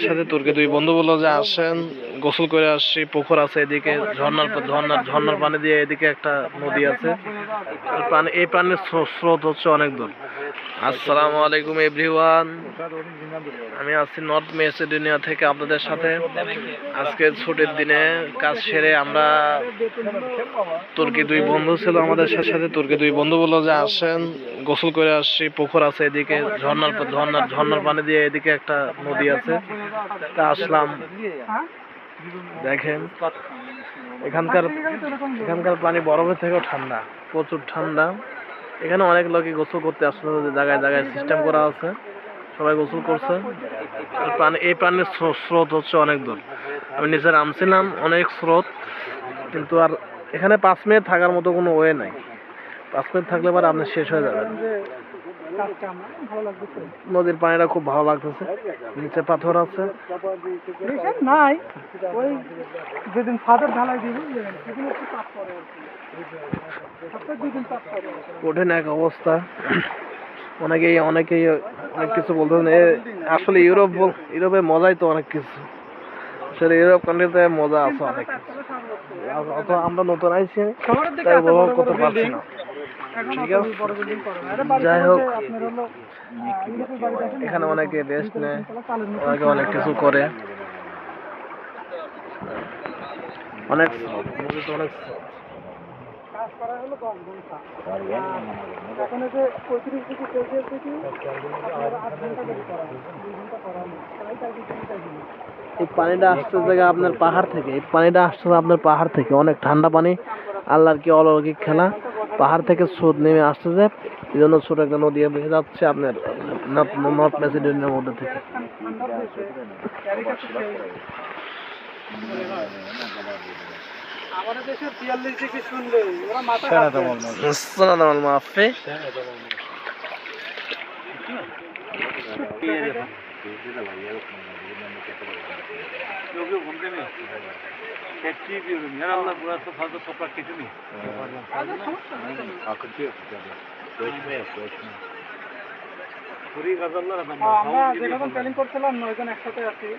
সাথে তুর্কি দুই বন্ধু বললো যে আসেন গোসল করে আসছি, পুকুর আছে এদিকে, ঝর্ণার পানি দিয়ে এদিকে একটা নদী আছে, এই পানির স্রোত হচ্ছে অনেক দূর। আসসালামু আলাইকুম এভরিওয়ান, আমি আছি নর্থ মেসিডোনিয়া থেকে আপনাদের সাথে। আজকে ছুটির দিনে কাজ সেরে আমরা তুর্কি দুই বন্ধু ছিল আমাদের সাথে, তুর্কি দুই বন্ধু বললো যে আসেন গোসল করে আসছি, পুকুর আছে এদিকে, ঝর্ণার পানি দিয়ে এদিকে একটা নদী আছে, তা আসলাম। দেখেন এখানকার পানি বরফের থেকেও ঠান্ডা, প্রচুর ঠান্ডা। এখানে অনেক লোকই গোসল করতে আসছে, জায়গায় জায়গায় সিস্টেম করা আছে, সবাই গোসল করছে। এই পানির স্রোত হচ্ছে অনেক দূর। আমি নিচে নামছিলাম, অনেক স্রোত, কিন্তু আর এখানে 5 মিনিট থাকার মতো কোনো ওয়ে নাই। 5 মিনিট থাকলে পরে আপনি শেষ হয়ে যাবেন। নদীর পানিটা খুব ভালো লাগতেছে, নিচে পাথর আছে। কঠিন এক অবস্থা। অনেকেই অনেক কিছু বলতেছেন, আসলে ইউরোপে মজাই তো অনেক কিছু, আসলে ইউরোপ কান্ট্রিতে মজা আছে অনেক কিছু। আমরা নতুন আইছি, তাই উপভোগ করতে পারছি না। ঠিক আছে, যাই হোক, এখানে অনেকে রেস্ট নেয়, অনেকে অনেক কিছু করে। অনেক অনেক এই পানিটা আসছে জায়গা আপনার পাহাড় থেকে, এই পানিটা আসছে আপনার পাহাড় থেকে, অনেক ঠান্ডা পানি, আল্লাহর কি অলৌকিক খেলা। পাহাড় থেকে স্রোত নেমে আসতেছে, এই জন্য ছোট একটা নদী বেয়ে যাচ্ছে আপনার নর্থ মেসিডোনিয়ার মধ্যে থেকে। আমাদের দেশে 43 ডিগ্রি শুনলে ওরা মাথা কাটবে। আসসালামু মাফি लोग घूमते में टैक्सी भी यार अल्लाह पूरा तो फालतू कपड़ा किसी नहीं आखिर पूरी गजल আমরা যেখানে প্ল্যানিং করছিলাম 9 জন একসাথে আছি।